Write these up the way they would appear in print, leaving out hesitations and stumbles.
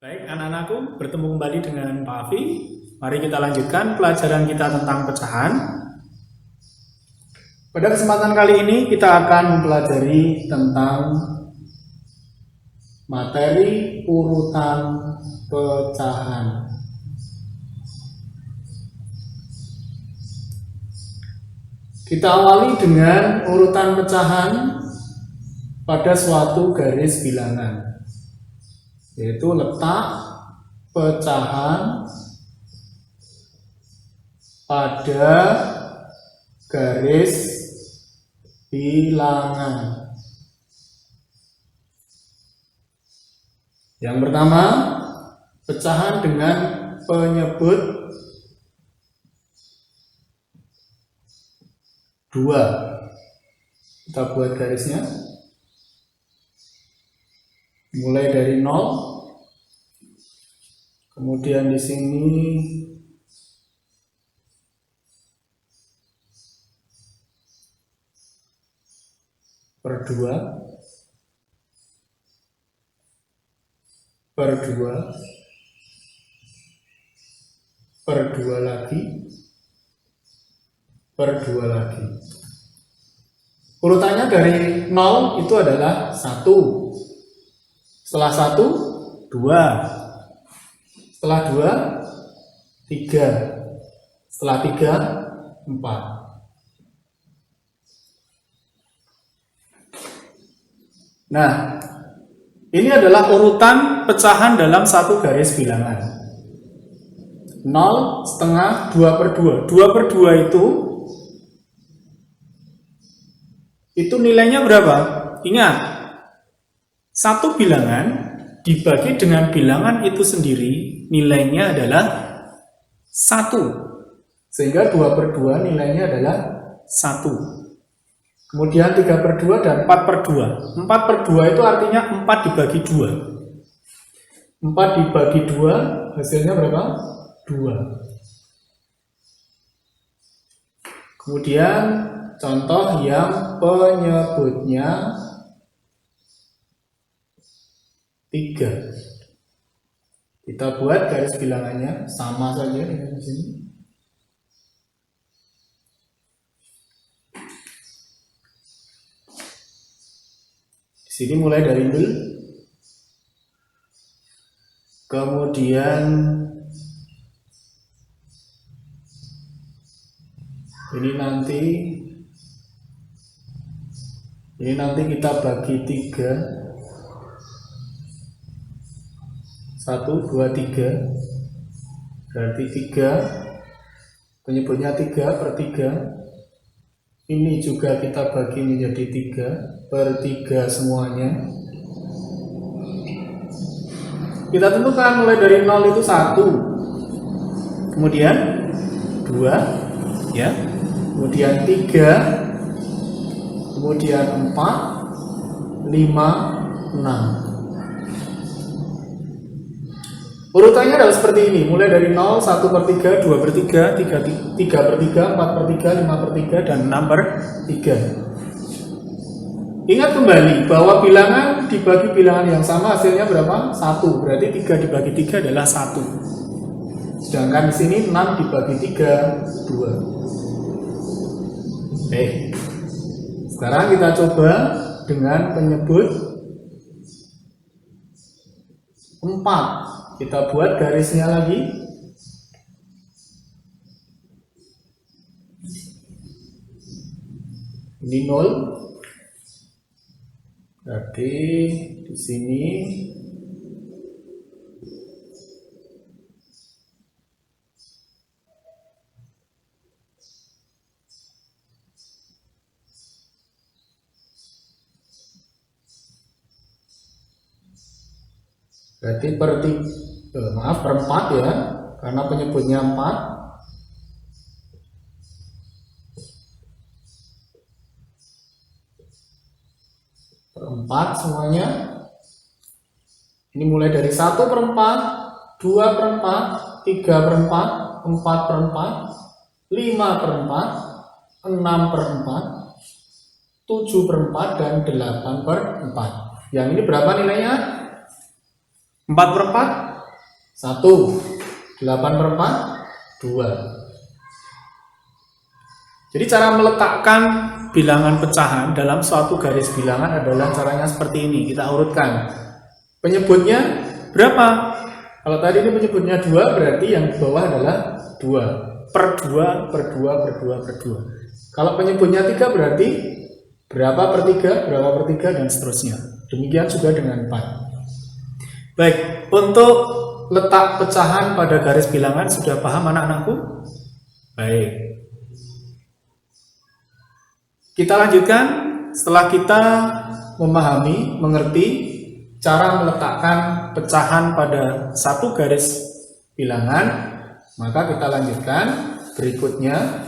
Baik, anak-anakku, bertemu kembali dengan Pak Afi. Mari kita lanjutkan pelajaran kita tentang pecahan. Pada kesempatan kali ini kita akan mempelajari tentang materi urutan pecahan. Kita awali dengan urutan pecahan pada suatu garis bilangan, yaitu letak pecahan pada garis bilangan. Yang pertama, pecahan dengan penyebut 2. Kita buat garisnya. Mulai dari 0. Kemudian di sini per 2, per 2, per 2 lagi, per 2 lagi. Urutannya dari 0 itu adalah 1. Setelah 1, 2. Setelah 2, 3. Setelah 3, 4. Nah, ini adalah urutan pecahan dalam satu garis bilangan. 0, setengah, 2 per 2. 2 per 2 itu nilainya berapa? Ingat, satu bilangan dibagi dengan bilangan itu sendiri, nilainya adalah 1. Sehingga 2 per 2 nilainya adalah 1. Kemudian 3 per 2 dan 4 per 2. 4 per 2 itu artinya 4 dibagi 2. 4 dibagi 2 hasilnya berapa? 2. Kemudian contoh yang penyebutnya 3. Kita buat garis bilangannya sama saja dengan di sini. Di sini mulai dari 0. Kemudian ini nanti kita bagi 3. 1, 2, 3. Berarti 3. Penyebutnya 3 per 3. Ini juga kita bagi menjadi 3 per 3 semuanya. Kita tentukan mulai dari 0 itu 1. Kemudian 2, ya. Kemudian 3. Kemudian 4, 5, 6. Urutannya adalah seperti ini, mulai dari 0, 1 per 3, 2 per 3, 3 per 3, 4 per 3, 5 per 3, dan 6 per 3. Ingat kembali bahwa bilangan dibagi bilangan yang sama hasilnya berapa? 1, berarti 3 dibagi 3 adalah 1. Sedangkan di sini 6 dibagi 3, 2. Oke. Sekarang kita coba dengan penyebut 4. Kita buat garisnya lagi. Ini 0. Berarti di sini berarti per 4 ya, karena penyebutnya 4. Per 4 semuanya. Ini mulai dari 1 per 4, 2 per 4, 3 per 4, 4 per 4, 5 per 4, 6 per 4, 7 per 4, dan 8 per 4. Yang ini berapa nilainya? 4 per 1. 8 per 4, 2. Jadi cara meletakkan bilangan pecahan dalam suatu garis bilangan adalah caranya seperti ini. Kita urutkan. Penyebutnya berapa? Kalau tadi ini penyebutnya 2, berarti yang di bawah adalah 2. Per 2, per 2, per 2, per 2. Kalau penyebutnya 3 berarti berapa per 3, berapa per 3, dan seterusnya. Demikian juga dengan 4. Baik, untuk letak pecahan pada garis bilangan sudah paham anak-anakku? Baik. Kita lanjutkan setelah kita memahami, mengerti cara meletakkan pecahan pada satu garis bilangan, maka kita lanjutkan berikutnya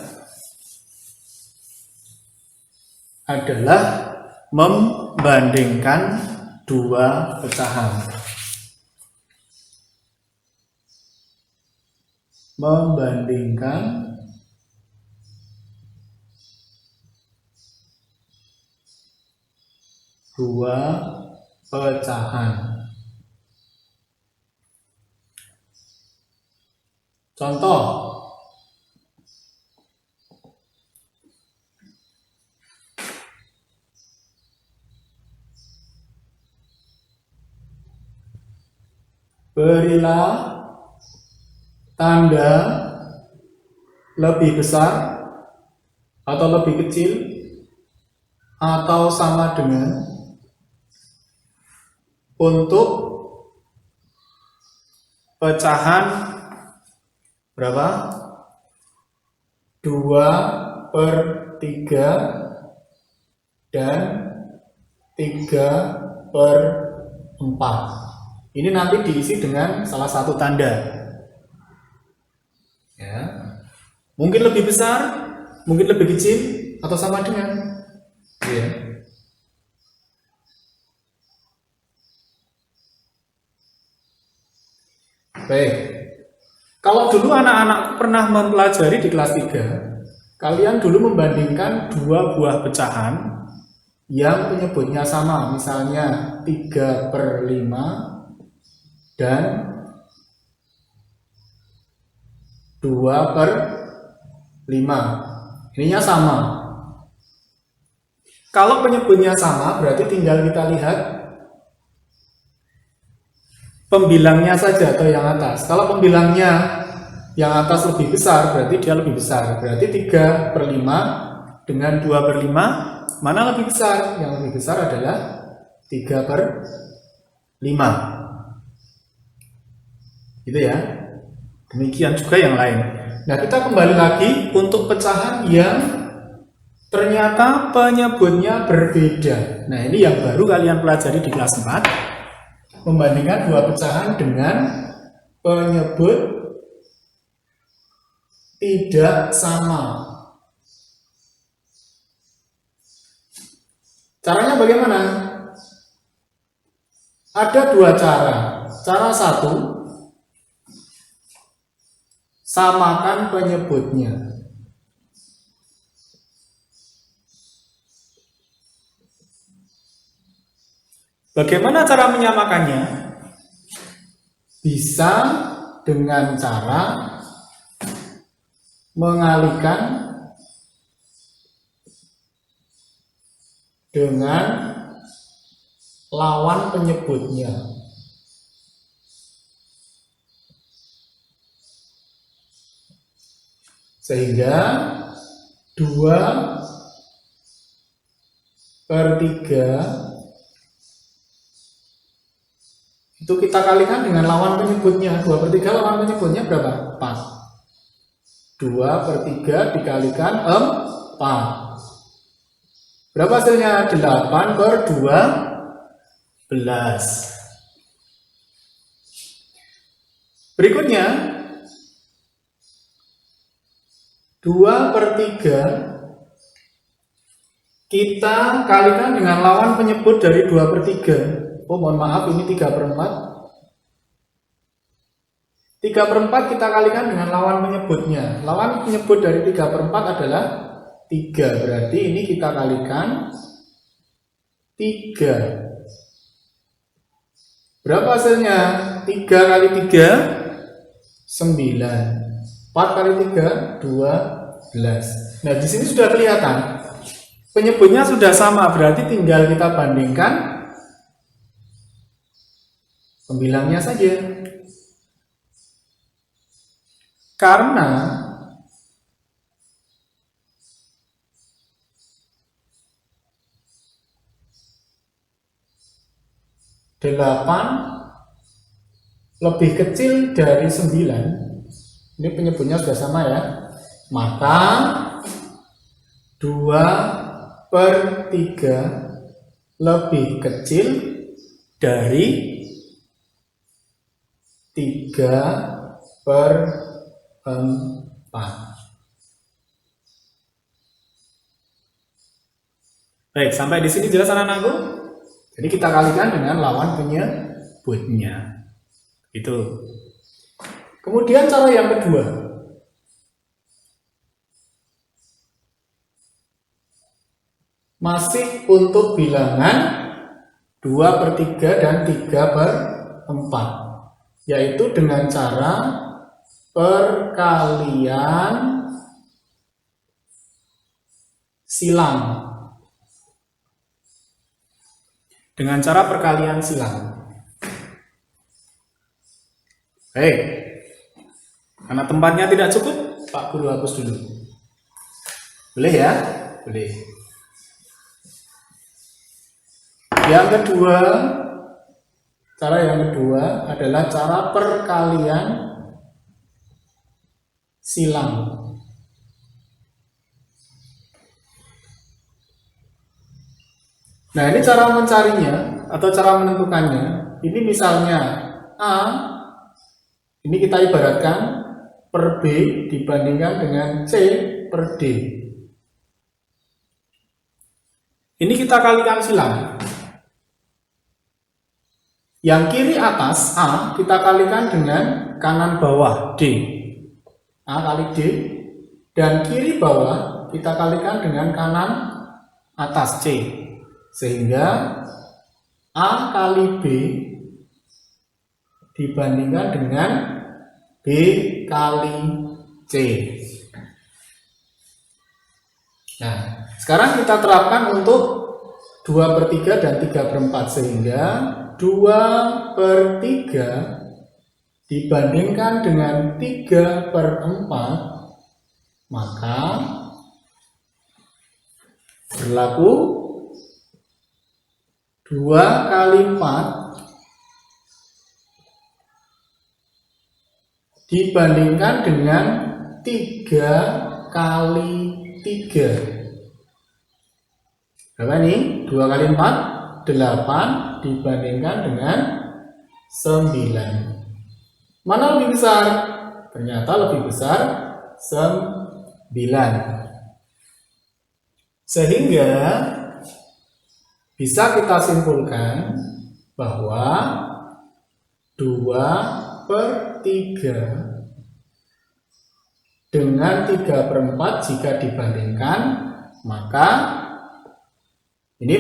adalah membandingkan dua pecahan. Membandingkan dua pecahan. Contoh, berilah tanda lebih besar atau lebih kecil atau sama dengan untuk pecahan berapa? 2 per 3 dan 3 per 4. Ini nanti diisi dengan salah satu tanda. Ya. Mungkin lebih besar, mungkin lebih kecil, atau sama dengan. Ya. Baik. Kalau dulu anak-anak pernah mempelajari di kelas 3, kalian dulu membandingkan dua buah pecahan yang penyebutnya sama, misalnya 3 per 5 dan 2 per 5. Ininya sama. Kalau penyebutnya sama, berarti tinggal kita lihat pembilangnya saja atau yang atas. Kalau pembilangnya yang atas lebih besar, berarti dia lebih besar. Berarti 3 per 5 dengan 2 per 5, mana lebih besar? Yang lebih besar adalah 3 per 5. Gitu ya. Demikian juga yang lain. Nah, kita kembali lagi untuk pecahan yang ternyata penyebutnya berbeda. Nah, ini yang baru kalian pelajari di kelas 4. Membandingkan dua pecahan dengan penyebut tidak sama. Caranya bagaimana? Ada dua cara. Cara satu, samakan penyebutnya. Bagaimana cara menyamakannya? Bisa dengan cara mengalihkan dengan lawan penyebutnya. Sehingga 2 per 3 itu kita kalikan dengan lawan penyebutnya. 2 per 3 lawan penyebutnya berapa? 4. 2 per 3 dikalikan 4. Berapa hasilnya? 8 per 12. Berikutnya 2 per 3 kita kalikan dengan lawan penyebut dari 2 per 3. Oh, mohon maaf, ini 3 per 4. 3 per 4 kita kalikan dengan lawan penyebutnya. Lawan penyebut dari 3 per 4 adalah 3. Berarti ini kita kalikan 3. Berapa hasilnya? 3 kali 3, 9. 4 kali 3, 12. Nah, di sini sudah kelihatan. Penyebutnya sudah sama, berarti tinggal kita bandingkan pembilangnya saja. Karena delapan lebih kecil dari 9, ini penyebutnya sudah sama ya, maka 2/3 lebih kecil dari 3/4. Baik, sampai di sini jelas anak-anakku? Jadi kita kalikan dengan lawan penyebutnya. Itu. Kemudian cara yang kedua. Masih untuk bilangan 2/3 dan 3/4. Yaitu dengan cara perkalian silang. Dengan cara perkalian silang. Baik. Karena tempatnya tidak cukup, Pak Guru hapus dulu. Boleh ya? Boleh. Yang kedua, cara yang kedua adalah cara perkalian silang. Nah, ini cara mencarinya atau cara menentukannya. Ini misalnya A, ini kita ibaratkan per B dibandingkan dengan C per D. Ini kita kalikan silang. Yang kiri atas A kita kalikan dengan kanan bawah D. A kali D. Dan kiri bawah kita kalikan dengan kanan atas C. Sehingga A kali B dibandingkan dengan B kali C. Nah, sekarang kita terapkan untuk 2/3 dan 3/4, sehingga 2/3 dibandingkan dengan 3/4, maka berlaku 2 kali 4 dibandingkan dengan 3 kali 3. Berapa ini? 2 kali 4, 8 dibandingkan dengan 9. Mana lebih besar? Ternyata lebih besar 9. Sehingga bisa kita simpulkan bahwa 2/3 dengan 3/4 jika dibandingkan, maka ini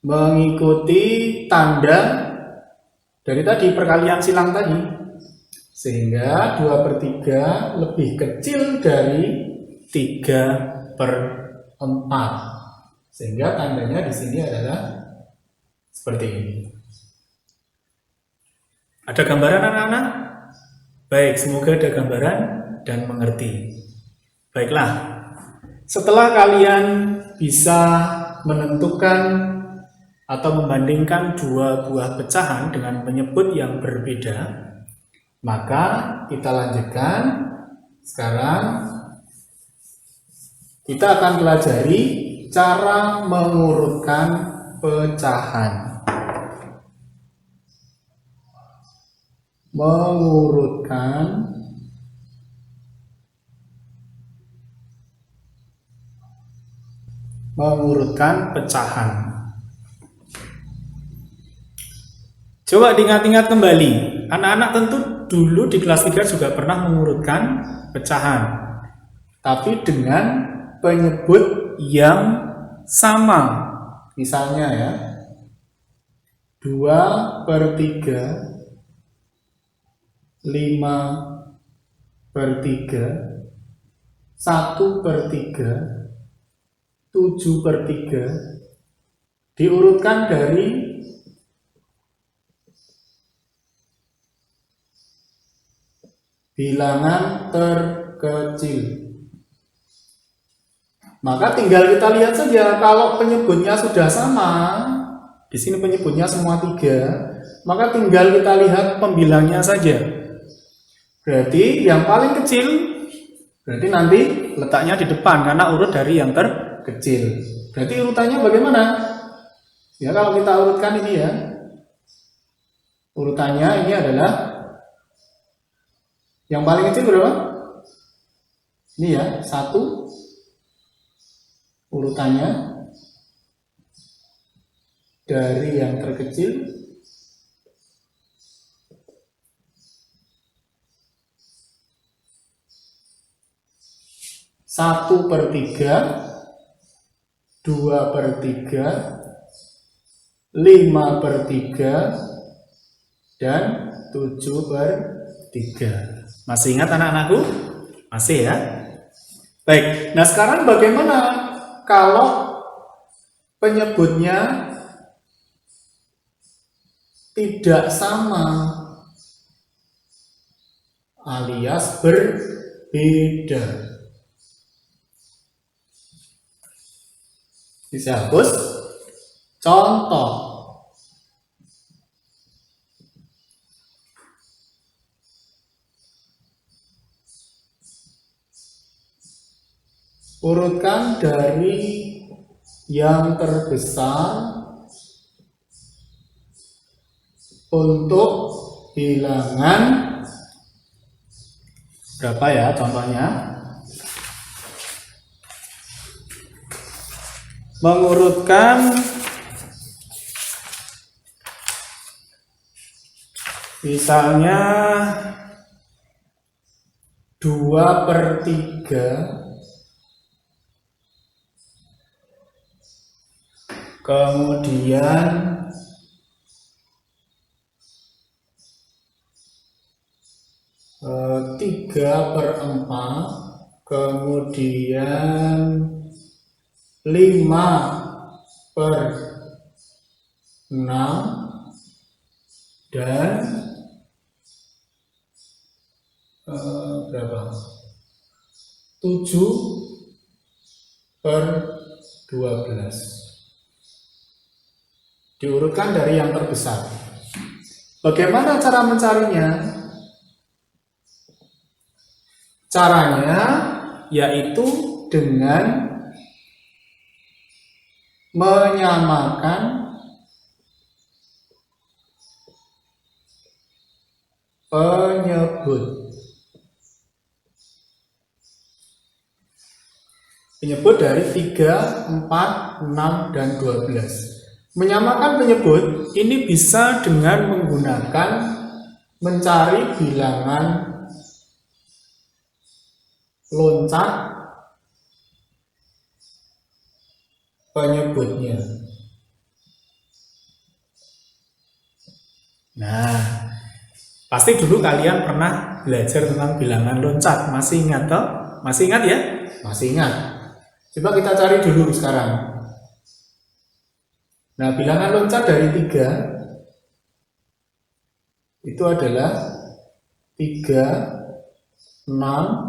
mengikuti tanda dari tadi perkalian silang tadi, sehingga 2/3 lebih kecil dari 3/4. Sehingga tandanya di sini adalah seperti ini. Ada gambaran anak-anak? Baik, semoga ada gambaran dan mengerti. Baiklah, setelah kalian bisa menentukan atau membandingkan dua buah pecahan dengan penyebut yang berbeda, maka kita lanjutkan. Sekarang kita akan pelajari cara mengurutkan pecahan. Mengurutkan pecahan. Coba diingat-ingat kembali. Anak-anak tentu dulu di kelas 3 juga pernah mengurutkan pecahan, tapi dengan penyebut yang sama. Misalnya ya, 2/3, 5/3, 1/3, 7/3 diurutkan dari bilangan terkecil. Maka tinggal kita lihat saja, kalau penyebutnya sudah sama, di sini penyebutnya semua 3, maka tinggal kita lihat pembilangnya saja. Berarti yang paling kecil, berarti nanti letaknya di depan karena urut dari yang terkecil. Berarti urutannya bagaimana? Ya kalau kita urutkan ini ya, urutannya ini adalah yang paling kecil berapa? Ini ya, 1. Urutannya dari yang terkecil satu per 3, 2/3, 5/3, dan 7/3. Masih ingat anak-anakku? Masih ya? Baik, nah sekarang bagaimana kalau penyebutnya tidak sama alias berbeda? Bisa hapus. Contoh. Urutkan dari yang terbesar untuk bilangan berapa ya contohnya? Mengurutkan misalnya 2/3, kemudian 3/4, kemudian 5/6, dan berapa? 7/12. Diurutkan dari yang terbesar. Bagaimana cara mencarinya? Caranya yaitu dengan menyamakan penyebut. Penyebut dari 3, 4, 6, dan 12. Menyamakan penyebut ini bisa dengan menggunakan mencari bilangan loncat penyebutnya. Nah, pasti dulu kalian pernah belajar tentang bilangan loncat. Masih ingat toh? Masih ingat ya? Masih ingat. Coba kita cari dulu sekarang. Nah, bilangan loncat dari 3 itu adalah 3, 6,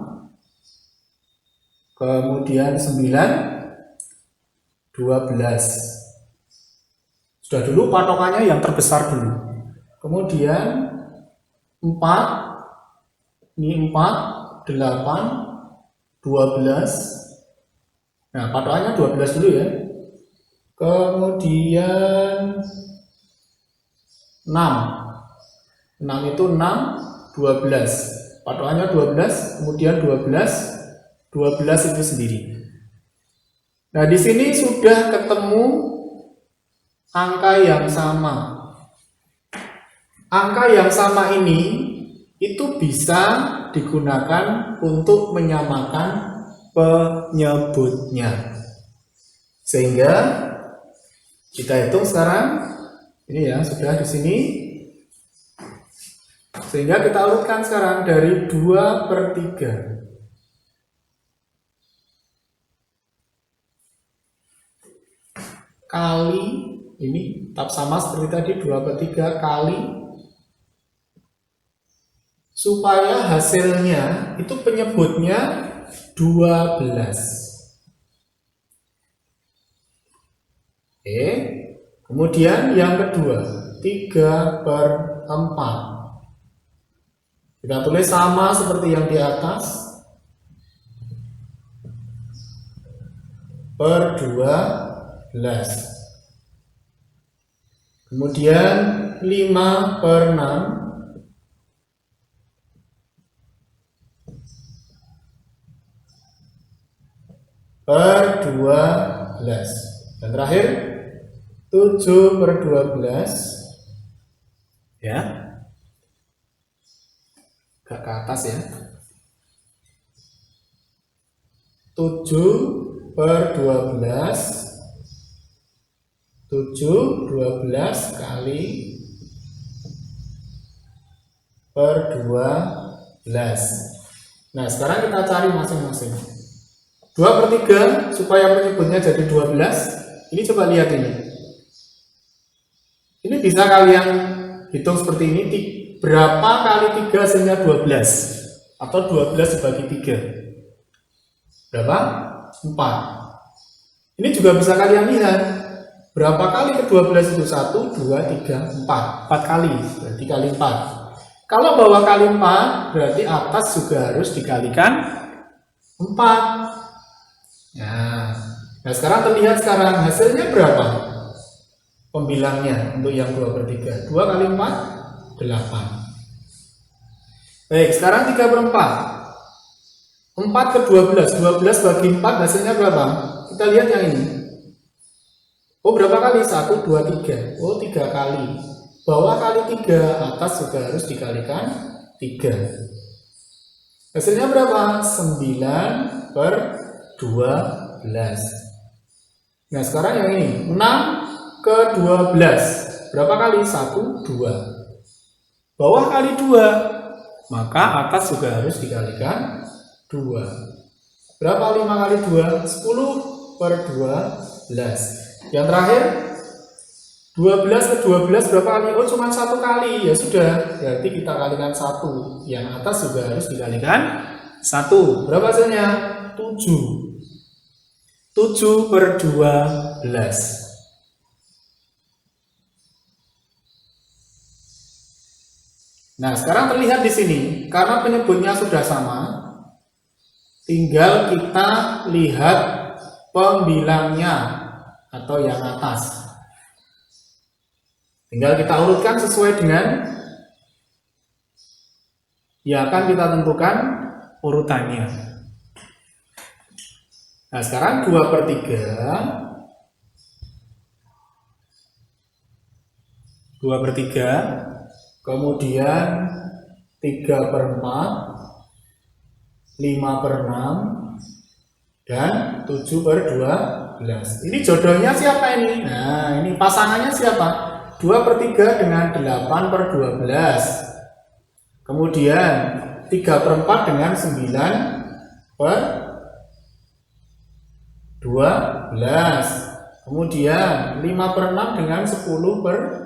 kemudian 9, 12. Sudah dulu patokannya yang terbesar dulu. Kemudian 4, ini 4, 8, 12. Nah, patokannya 12 dulu ya. Kemudian 6. 6 itu 6, 12. Patokannya 12, kemudian 12, 12 itu sendiri. Nah, di sini sudah ketemu angka yang sama. Angka yang sama ini itu bisa digunakan untuk menyamakan penyebutnya. Sehingga kita hitung sekarang Ini ya, sudah di sini. Sehingga kita urutkan sekarang dari 2/3 kali, ini tetap sama seperti tadi, 2/3 kali, supaya hasilnya itu penyebutnya 12. Oke, kemudian yang kedua 3/4. Kita tulis sama seperti yang di atas, per 12. Kemudian 5/6 per 12. Dan terakhir 7/12 ya, agak ke atas ya, 7/12, 7/12 kali per 12. Nah, sekarang kita cari masing-masing. 2/3 supaya penyebutnya jadi 12. Ini coba lihat ini. Ini bisa kalian hitung seperti ini. Berapa kali 3 hasilnya 12? Atau 12 dibagi 3? Berapa? 4. Ini juga bisa kalian lihat. Berapa kali ke 12 itu? 1, 2, 3, 4. 4 kali. Berarti kali 4. Kalau bawah kali 4, berarti atas juga harus dikalikan 4. Nah, sekarang terlihat sekarang hasilnya berapa? Pembilangnya untuk yang 2/3. 2 kali 4, 8. Baik, sekarang 3/4. 4/12. 12 bagi 4 hasilnya berapa? Kita lihat yang ini. Oh, berapa kali? 1, 2, 3. Oh, 3 kali. Bawah kali 3, atas juga harus dikalikan 3. Hasilnya berapa? 9/12. Nah, sekarang yang ini 6/12. Berapa kali? 1, 2. Bawah kali 2, maka atas juga harus dikalikan 2. Berapa 5 kali 2? 10/12. Yang terakhir 12/12 berapa kali? Oh, cuma 1 kali. Ya sudah, berarti kita kalikan 1. Yang atas juga harus dikalikan 1. Berapa hasilnya? 7. 7/12. Nah, sekarang terlihat di sini, karena penyebutnya sudah sama, tinggal kita lihat pembilangnya atau yang atas. Tinggal kita urutkan sesuai dengan yang akan kita tentukan urutannya. Nah, sekarang 2/3. 2/3. Kemudian 3/4, 5/6, dan 7/12. Ini jodohnya siapa ini? Nah, ini pasangannya siapa? 2/3 dengan 8/12. Kemudian 3/4 dengan 9/12. Kemudian 5/6 dengan 10/12.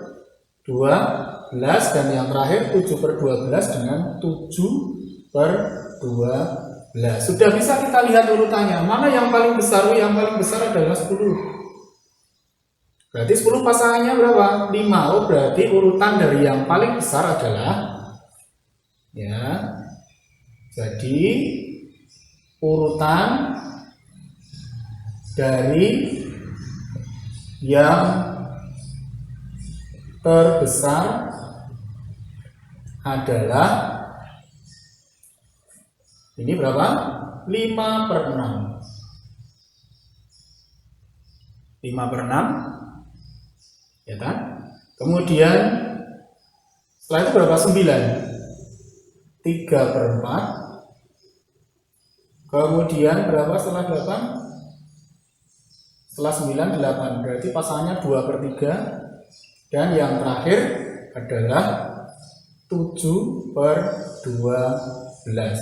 Dan yang terakhir 7/12 dengan 7/12. Sudah bisa kita lihat urutannya. Mana yang paling besar? Yang paling besar adalah 10. Berarti 10 pasangannya berapa? 5. Oh, berarti urutan dari yang paling besar adalah, ya, jadi urutan dari yang terbesar adalah ini berapa? 5/6. 5/6, ya kan? Kemudian setelah itu berapa? 9. 3/4. Kemudian berapa setelah 8? Setelah 9, 8. Berarti pasangannya 2/3 Dan yang terakhir adalah 7/12.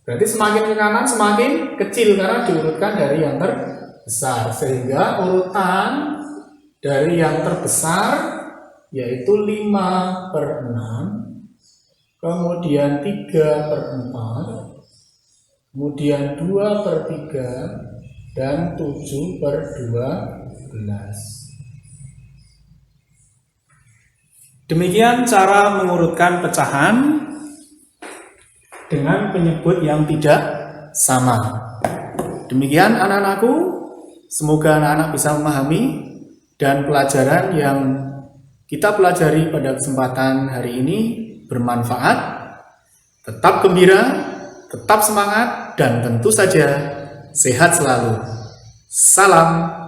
Berarti semakin ke kanan semakin kecil karena diurutkan dari yang terbesar. Sehingga urutan dari yang terbesar yaitu 5/6, kemudian 3/4, kemudian 2/3, dan 7/12. Demikian cara mengurutkan pecahan dengan penyebut yang tidak sama. Demikian anak-anakku, semoga anak-anak bisa memahami dan pelajaran yang kita pelajari pada kesempatan hari ini bermanfaat. Tetap gembira, tetap semangat, dan tentu saja sehat selalu. Salam.